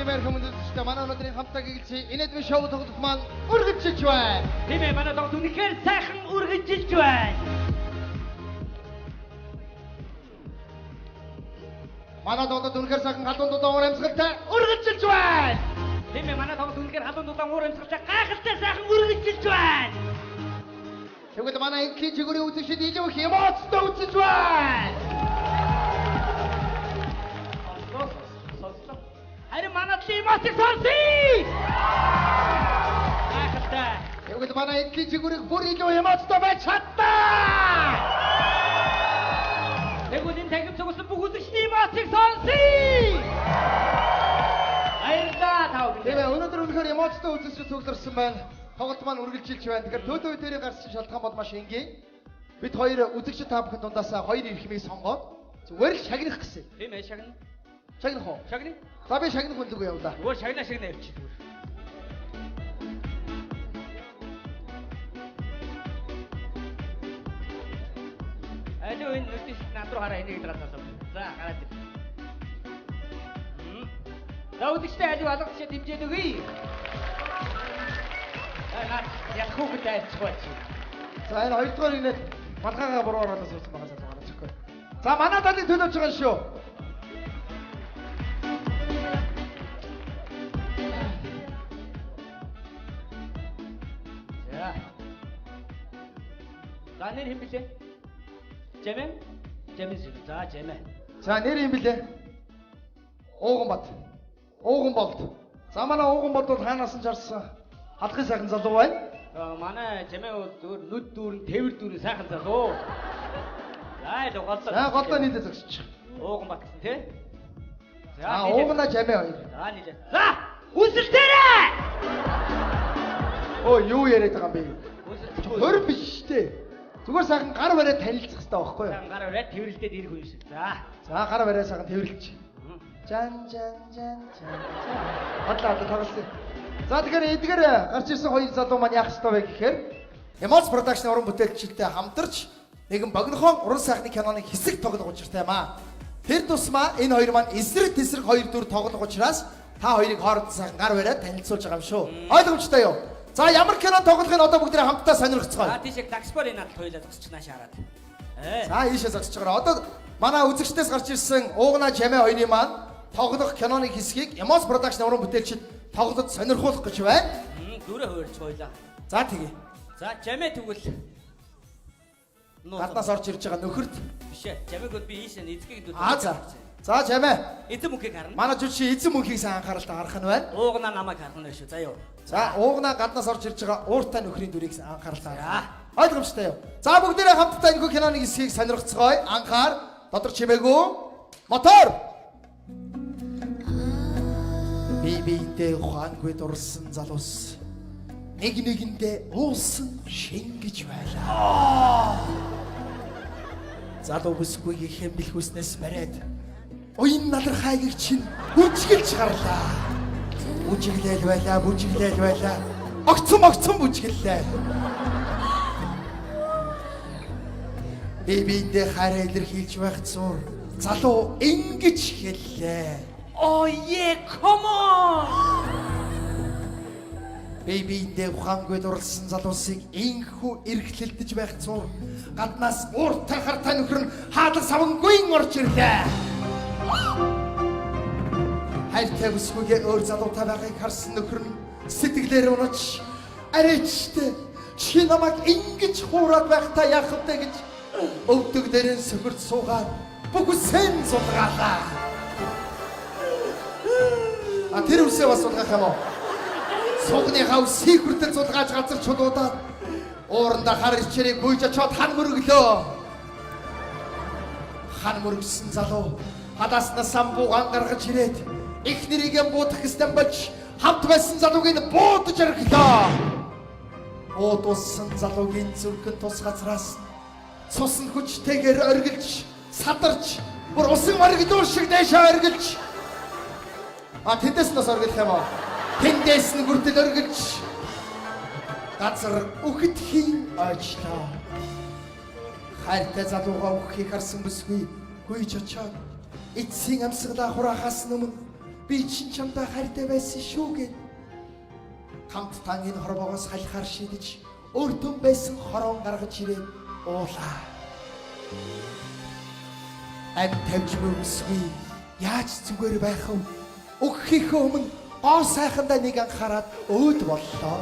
Тэмээр хүмүүстээ манай өнөөдрийн хамтаа гэгэлцээ инэдмийн шоу тоглох маань үргэлжилж байна. Тэмээ манай тоглолт үнэхээр сайхан үргэлжилж байна. Манай тоглолт үнэхээр сайхан халуун дулаан уур амьсгалтай үргэлжилж байна. Тэмээ манай тоглолт үнэхээр халуун дулаан уур амьсгалтай гайхалтай сайхан үргэлжилж байна. Тэгвэл манай энгийн жигүүрийн үзэгчид илүү их эмоцтой үзэж байна. Харин манай эмоцыг сонсъё. Гайхалтай. Тэгвэл манай энгийн жигүүрийг бүр илүү эмоцтой байж чадлаа. Тэгвэл энэ тагив цогцсон бүх үзэгчдийн эмоцыг сонсъё. Баярлалаа тав. Тэгвэл өнөөдөр үнэхээр эмоцтой үзэгчид цугларсан байна. Тоглолт маань үргэлжилж байна. Тэгэхээр төдөө үедээ гарсан шалтгаан бол маш энгийн. Бид хоёр үзэгчид та бүхэн дундаас хоёр эрхмийг сонгоод зүгээр л шагнах гэсэн. Тийм ээ, шагна. Шагнах уу? Шагна. За би шагнах үлдээгүй явлаа. Зүгээр шагна явчих зүгээр. Алуу энэ нүдис над руу хараа энийг дараасаа. За гараад ир. За үдчтэй алуу алгачаа дэмжээд өгье. Наад яг хүүхэд айцгооч. За энэ хоёрдугаар инээд малгайгаа буруу оруулаад суусан байгаа залуу гарч ирэхгүй. За манай талын төлөөж байгаа шүү. За. За нэр хэм бэлээ? Жэмэн? Жэмэн шүү. За жэмэн. За нэр юм блэ? Ууганбат. Ууганболд. За манай Ууганболд бол хаанаас нь жарсан халахын сайхан залуу байна. Манай жэмэн бол зүгээр нүд дүүрэн тэвэр дүүрэн сайхан залуу. За л голлоо. За голдоо нийлээ зогсчих. Ууганбат гэсэн тий? За уугана жамээ хоёр. За нийлээ. За үсэлтээрээ. Оо юу яриад байгаа юм бэ? Үсэлтгүй. Хөр биш дээ. Зүгээр сайхан гар бариад танилцах хэрэгтэй байхгүй юу? Гар бариад тэвэрлдээд ирэх хүн шиг. За. За гар бариад сайхан тэвэрлэж. Жан. Хотлоо тоглосон. За тэгэхээр эдгээр гарч ирсэн хоёр залуу маань яах ёстой вэ гэхээр Эмоц продакшн уран бүтээлчтэй хамтарч нэгэн богинохон уран сайхны киноны хэсэг тоглох учиртай юм аа. Тэр тусмаа энэ хоёр маань эсрэг тесрэг хоёр дүр тоглох учраас та хоёрыг хооронд сайхан гар бариад танилцуулж байгаа юм шүү. Ойлгомжтой юу? За ямар кино тоглохыг одоо бүгд хамтдаа сонирхцгоё. За тийш яг такспор энэ хоёулаа зогсчих нааш хараад. За ийшээ зогсож байгаа. Одоо манай үзэгчдээс гарч ирсэн уугана жамээ хоёрын маань тоглох киноны хэсгийг Эмоц продакшн уран бүтээлчид тоглож сонирхуулах гэж байна. Дөрөө хуурч хоёлаа. За тэгье. За жамээ тэгвэл гаднаас орж ирж байгаа нөхөрт биш ээ. Жамээгүүд би ийшээ эзгийг дүү. За жамээ. Эзэн мөнхийг харна. Манай жүжигчин эзэн мөнхийг сайн анхааралтай харах нь байна. Уугана намайг харна шүү. За юу. За уугана гаднаас орж ирж байгаа ууртай нөхрийн дүрийг анхааралтай харах. Ойлгомжтой юу? За бүгдээрээ хамтдаа энэ киноны хэсгийг сонирхцгоё. Анхаар дотор чимээгүй мотор. Бибитэй ухаангүй дурсан залуус нэг нэгэндээ уусан шингэж байлаа. Залуу бүсгүй ихэм бэлхүүснээс бариад уян налархайг чинь бүжгэлж гарлаа. Бүжиглээл байлаа. Огцом бүжгэллээ. Бибитэй хараа илэрхийлж байх зур залуу ингэж хэллээ. Oh yeah, come on. Бибитэй ухаангүй дурлсан залуусыг инхүү эргэлдэж байх зур гаднаас ууртай хартай нөхөр нь хаалга савангүйн орж ирлээ. Хайртай бүсгүйгээ өөр залуутай байгааг харсан нөхөр нь сэтгэлээр унаж арайчтай чи намайг ингэж хуураад байхдаа яах вэ гэж өвдөг дээрэн сөхөрт суугаад бүгсэн сулгаалаа. Тэр үсээ бас сулгах юм уу? Сугны хав сихүртэл сулгааж газар чулуудаад ууранда хар ирчээрийг гүйж очоод хан мөрөглөө. Хан мөргсөн залуу хадааснаас самбуугаан гаргаж ирээд их нэрийгээ буудах гэстэн болж хамт байсан залуугийн буудаж орхилоо. Буудуулсан залуугийн зүрхэн тус газраас цусан хүчтэйгээр оргилж садарч бүр усан оргилуур шиг дэшээ оргилж тэндээс нас оргилох юм аа. Тэндээс нь бүртэл оргилж газар үхэтхийн ажлаа. Хайртай залуугаа үххийг харсан бүсгүй гүйж очоод эцсийн амьсгалаа хураахаас өмнө Би чин чамдаа хайртай байсан шүү гэд. Хамтдаа энэ хорвоогоос халихаар шийдэж өөртөө байсан хороон гаргаж ирээд уулаа. Ам тавьж мөсгүй яаж зүгээр байх вэ? Өгөхийнхөө өмнө гоо сайхандаа нэг анхаарад өөд боллоо.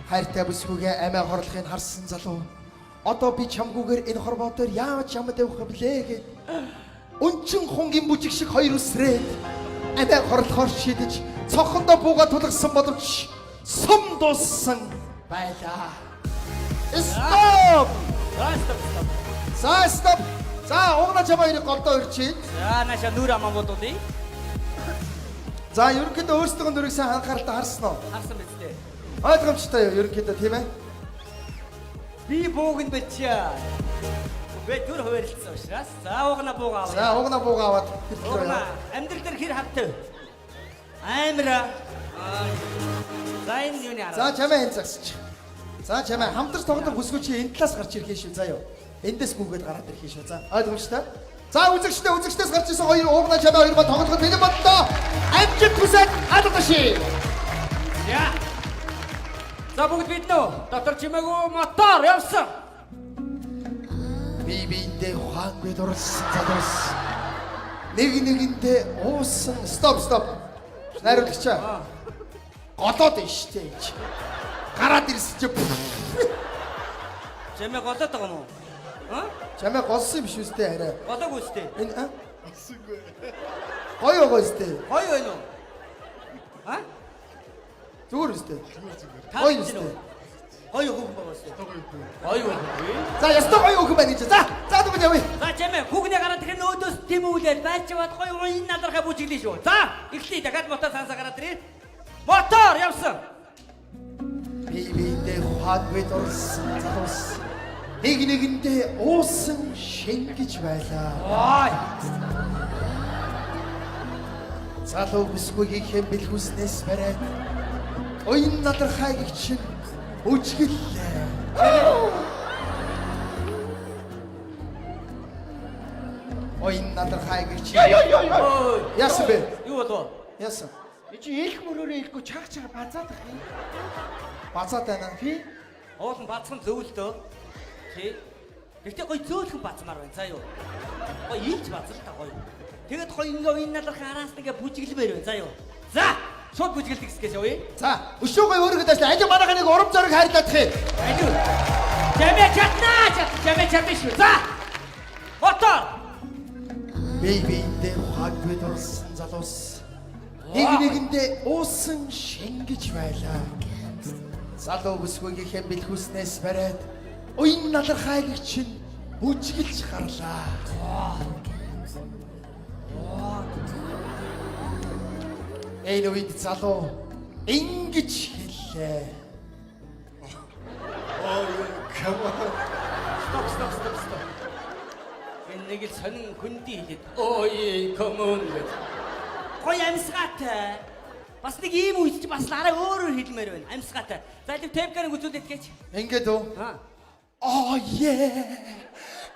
Хайртай бүсгүйгээ амиа хорлохыг харсан залуу. Одоо би чамгүйгээр энэ хорвоо дээр яаж ямд явах блэ гэд. Өнчин хунгийн бүжиг шиг хоёр үсрээд амиа хорлохоор шийдэж цонхондоо бууга тулгсан боловч сум дууссан байлаа. Стоп! Стоп! За угна чамаа хоёрыг голдоо өрчээд. За наша нүр амаа бодуулъя. За ерөнхийдөө өөрсдөө нүрийг сайн анхааралтай харсан уу? Харсан биз дээ. Ойлгомжтой юу ерөнхийдөө тийм ээ? Би бууганд бачаа. Гэ түр хуваарлцсан учраас. За угна бууга авъя. За угна бууга аваад Угна амьдрал дээр хэр хавтав. Аймра. За энэ юуны хараа. За чамаа энэ загсч. За чамаа хамтарч тоглох бүсгүй чи энэ талаас гарч ирэх шүү заа юу. Эндээс гүгээд гараад ирэх шүү. За ойлгомжтой. За үзэгчдээс гарч ирсэн хоёр угна чамаа хоёр ба тоглоход бэлэн боллоо. Амжилт хүсэж алгаши. За. За бүгд биднөө дотор чимээгүй мотор явсан. Биэндээ ухаангүй дурлсан залуус. Нэгэндээ уусан. Стоп. Найруулагчаа. Голоод нь штэ. Гараад ирсэн чи. Чимээ голоод байгаа юм уу? Чамаа голсон юм биш үстэй арай. Голоогүй үстэй. Энэ гоё үстэй. Гоё байна уу? Зүгээр үстэй. Гоё Гоё үстэй. үстэй. Гоё хөг байгаа үстэй. Гоё хөг. За ястаа гоё хөг байна гэж. За дүгнэ явъя. За чимээ хүүгнээ гараад тэр нөөдөөс тэмүүлээд байчваад гоё энэ надрахаа бүжиглээ шүү. За эхлэе дахиад мотор сансаа гараад ирээ. Мотор явсан. Биэндээ ухаангүй дурлсан залуус. Нэгэндээ уусан шингэж байлаа. Ой. Залуу бүсгүйг хэмбэлхүүснээс бариад оюун надрахайг чинь үжиглээ. Оюун надрахайг чинь яасан бэ? Юу болов? Яасан? Чи их мөрөөрөө ихгүй чаг базаад ах юм. Бацаад байна. Тий? Уул нь бацхан зөөлдөө. Тий. Гэхдээ гоё зөөлхөн бацмаар байна. За юу. Гоё ийж бацал та гоё. Тэгэд гоё ингээ энэ надрах араас ингээ бүжиглэмээр байна. За юу. За шууд бүжиглэх гэсгээс явъя. За өшөөгөө өөргөд дашлаа. Ажи манайхаа нэг урам зориг хайрлаад хээ. Аюу. Чамээ чатнаа. Чамээ чатна шүү. За. Мотор. Биэндээ ухаангүй дурлсан залуус. Нэгэндээ уусан шингэж байлаа. Залуу бүсгүйг хэмбэлхүүснээс бариад уян надрахайг чинь бүжиглж гарлаа. Энэ үед залуу ингэж хэллээ. Стоп. Энэ нэг л сонин хөндөй хэлээд. Ой, come on гэж. Гоё амьсгаатай. Бас нэг ийм үед чи бас арай өөрөөр хэлмээр байна. Амьсгаатай. За тийм тепкарыг үзүүлээд гэж. Ингээд үү? Аа.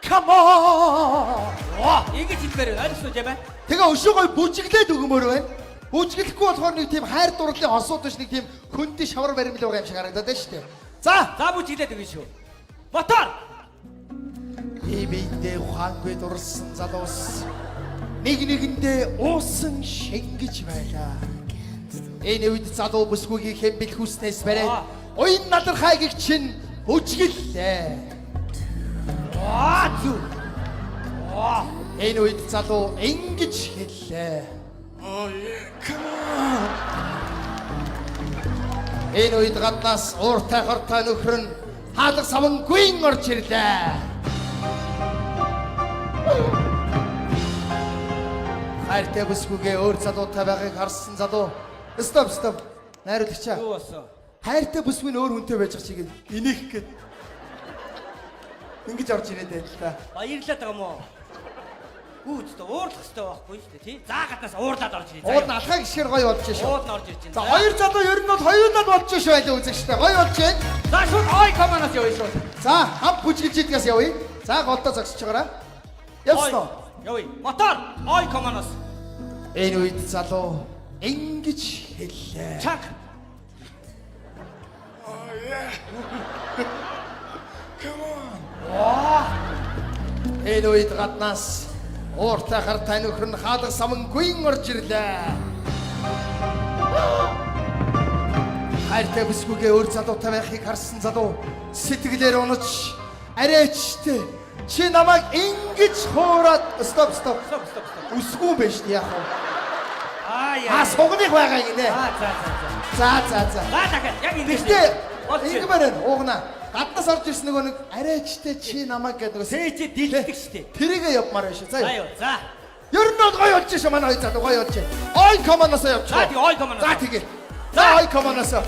Come on. Ингэж хэлмээр байна. Ойлгосон юм байна. Тэгээ өшөөгөө бүжиглээд өгмөр байна. Бүжиглэхгүй болохоор нэг тийм хайр дурлалын осууд биш нэг тийм хөндөй шавар баримл байгаа юм шиг харагдаад байна шүү дээ. За бүжиглээд өгнө шүү. Мотор. Биэндээ ухаангүй дурлсан залуус нэгэндээ уусан шингэж байлаа. Энэ үед залуу бүсгүйг хэмбэлхүүснээс бариад уян надрахайг чинь бүжиглээ. Зү. Энэ үед залуу ингэж хэллээ. Энэ үед гаднаас ууртай хортой нөхөр нь хаалга савнгүй орж ирлээ. Хайртай бүсгүйгээ өөр залуутай байгааг харсан залуу. Стоп. Найруулагчаа. Юу болсон? Хайртай бүсгүй нь өөр хүнтэй байж байгаа чигээр инех гээд. Ингэж орж ирээд байл та. Баярлаад байгаа мó. Үүстэй уурлах хэрэгтэй байхгүй шүү дээ тий. За гаднаас уурлаад орж ирээ. Ууд нь алхаа гიშгэр гоё болж шүү. Ууд нь орж ирж байна. За хоёр залуу ер нь бол хоёулаад болж шүү байлаа үзэгчтэй. Гоё болж байна. За шууд ой команаас явъя шууд. За хам бүжиглж идгээс явъя. За голдоо зогсож байгаараа. Явсан уу? Явъя. Мотор ой команаас. Энэ үед залуу ингэж хэллээ. Чанга. Энэ үед гаднаас ууртай хартай нөхөр нь хаалга самангүй орж ирлээ. Хайртай бүсгүйгээ өөр залуутай байхыг харсан залуу сэтгэлээр унаж арайчтэй чи намайг ингэж хуураад стоп. Үсгүй юм биш яах вэ? Сугных байгаа гинэ. За. Дахиад яг ингэ. Гэхдээ ингэмээр уугна. Гаднаас орж ирсэн нөгөө нэг арайчтай чи намайг гэдэг нь Сэж дийлдэг штэ. тэрийгээ явмаар байна шүү. За. За. Ер нь бол гоё болж шээ манай хоёр залуу гоё болж. Ой командасаа явчих. За тий ой команд. За тэгээ. За ой командасаа.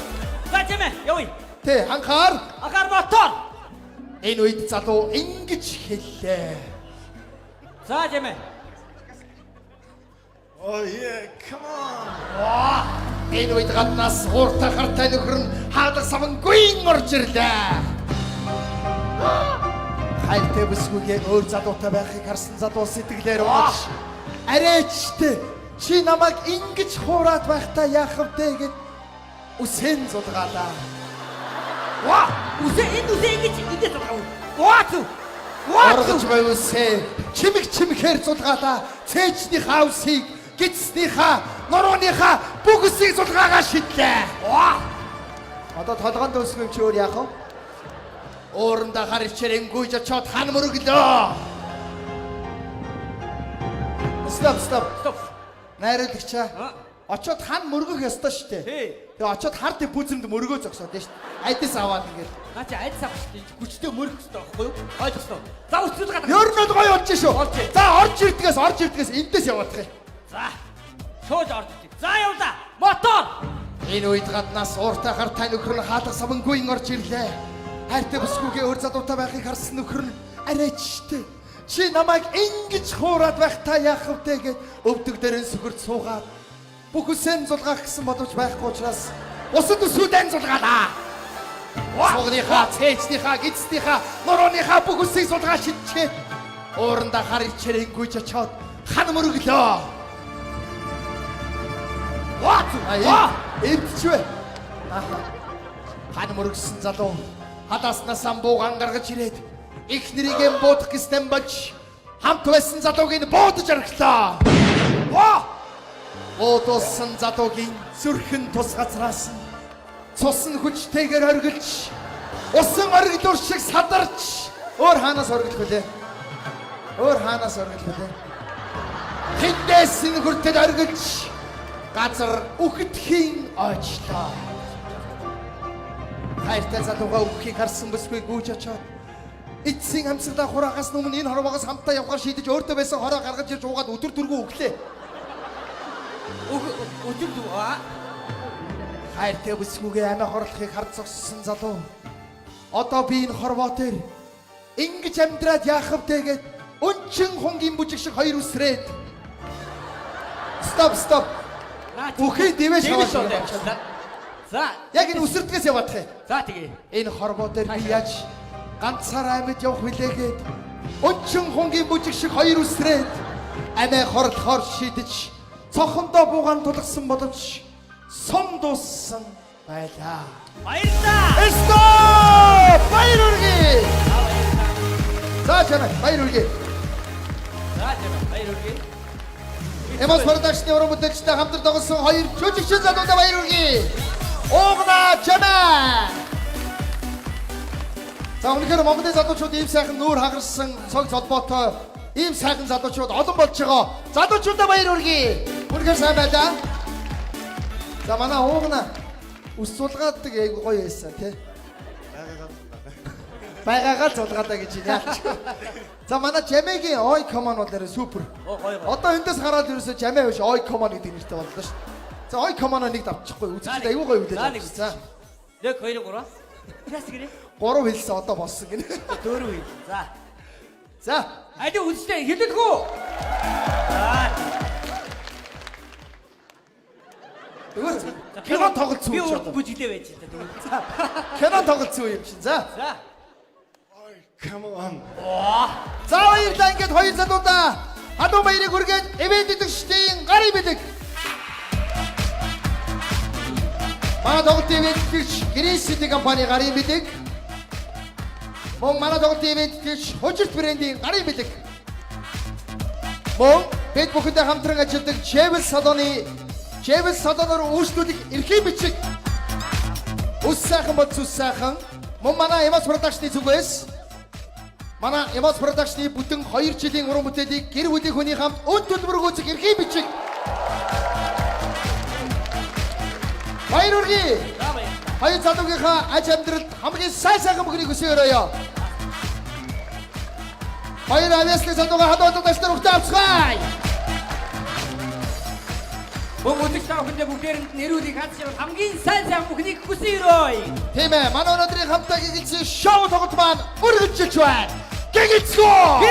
За чимээ явъя. Тэ анхаар. Агаар мотор. Энэ үед залуу ингэж хэллээ. За чимээ. Энэ үед гаднаас ууртай хартай нөхөр нь хаалга самангүй орж ирлээ. Хайртай бүсгүйгээ өөр залуутай байхыг харсан залуу сэтгэлээр унаж арайчтэй чи намайг ингэж хуураад байхдаа яах вэ гэд үсэн зулгаалаа. Үсээ ингэж ингэж байгаа. Оргож байв үсээ чимэхээр зулгаалаа. Цээжний хаусыг гидснийхаа нурууныхаа бүх үсийг зулгаагаа шидлээ. Одоо толгоонд өсгөө юм чи өөр яах вэ? Уурандаа хар ичээрэн гүйж очоод хан мөрөглөө. Стоп. Найруулагчаа. Очоод хан мөргөх ёстой шүү дээ. Тэгээ очоод хард бүзэмд мөргөө зогсоод дээ шүү дээ. Айдас аваад ингээд. Наа чи айд сав шүү дээ. Хүчтэй мөрөх хэрэгтэй байхгүй юу? Ойлгосноо. За үсрэл гадаа. Ер нь гоё болж шүү. За орж ирдгээс эндээс яваадах юм. За. Шууд орж ий. За явлаа. Мотор. Энэ үед гаднаас ууртай хартай нөхөр нь хаалга самангүй орж ирлээ. Хайртай бүсгүйгээ өөр залуутай байхыг харсан нөхөр нь арайчтэй чи намайг ингэж хуураад байхдаа яах вэ гэд өвдөг дээрэн сүгэрд суугаад бүх үсэн зулгаах гэсэн бодож байхгүй учраас усад үсүүдэн зулгаалаа. Сугныхаа, цээжнийхаа, гидснийхаа, нурууныхаа бүх үсийг зулгаа шидчээ. Уурандаа хар ичээрэн гүйж очоод хан мөрөглөө. Эвдчвэ. Хан мөрөгсөн залуу хадааснаас самбуугаан гаргаж ирээд их нэрийгэн буудах гэстэн болж хамт байсан залууг нь буудаж аргалаа. Буудсан залуугийн зүрхэн тус газраас нь цус нь хүчтэйгээр оргилж усан оргилуур шиг садарч өөр хаанаас оргилох вүлээ? Тэндээс нь хүртэл оргилж газар үхэтхийн ойчлоо. Хайртай залууга өгөхийг харсан бүсгүй гүйж очоод эцсийн амьсгалаа хураагаас өмнө энэ хорвоогоос хамтаа явахаар шийдэж өөртөө байсан хороо гаргаж ирж уугаад өдөр дөрвөө өглөө. Өдөр дөрвөө. Хайртай бүсгүйгээ амиа хорлохыг хард зогссон залуу. Одоо би энэ хорвоо дээр ингэж амьдраад яах вэ гэд өнчин хонгийн бүжиг шиг хоёр үсрээд. Стоп. Бүхий дивэж яваад. За яг энэ үсэрдгээс яваадах юм. За тэгээ. Энэ хорвоо дээр би яаж ганцаар амьд явах вүлээгээд өнчин хонгийн бүжиг шиг хоёр үсрээд амиа хорлохоор шийдэж цохондоо буугаан тулгсан боловч сум дууссан байлаа. Баярлалаа. Стоп! Баяр үргээ. За чанаа баяр үргээ. Эмос продакшны уран бүтээлчтэй хамтар тоглосон хоёр жүжигчин залуудаа баяр үргээ. Уугна чанаа. За өнөөдөр Монголын залуучууд ийм сайхан нүүр хагарсан цог золбоотой ийм сайхан залуучууд олон болж байгаа. Залуучуудаа баяр үргээ. Үнэхээр сайн байлаа. За манай уугна ус сулгаадаг айгу гоё байсан тий. Байгаагаа зулгаадаа гэж яач. За манай Жамегийн ой команд бол нэр супер. Одоо эндээс хараад ерөөсө Жаме биш ой команд гэдэг нэртэй боллоо шүү. За ой команд нэг давчихгүй үзчихээ айгу гоё үлээж. За 1 2 3. Яас гэрээ? 3 хэлсэн одоо болсон гинэ. 4 хэл. За. Айди үзтээ хэлэлгүү. Кино тоглолцсон би юм урд шиг. бүжигдээ байж та тэгвэл. Кино тоглолцсон юм шиг. За. За. Come on. За баярлалаа ингээд хоёр залуудаа адуу баярыг хүргээд ивент идэвчдийн гарын бидэг. Манай тоглолтын ивент идэвч Green City компани гарын бидэг. Мөн манай тоглолтын ивент идэвч Хужирт брендийн гарын бидэг. Мөн бид бүхэндээ хамтран ажилладаг Chevel салоноор үйлчлүүлэх эрхийн бичиг. Ус сайхан бод зүс сайхан. Мөн манай Эмос продакшны зүгээс манай Эмос продакшны бүтэн 2 жилийн уран бүтээлийг гэр бүлийн хүний хамт өд төлбөр өгөх эрхийн бичиг. Баяр хүргэе. Хоёр залуугийнхаа аж амьдралд хамгийн сайхан бүхнийг хүсээрөөё. Баяр авьяасны залууга хадгалдаг дэстер өгтөө авцгаая. Бүгд таахын бүгдээрэнд нэрүүдийг хадшил хамгийн сайн бүхнийг хүсээрөөе. Тийм ээ, манай өнөөдрийн хамтаа гэгэлсэн шоу тоглолт маань үргэлжилж байна. Гэгэлцгөө!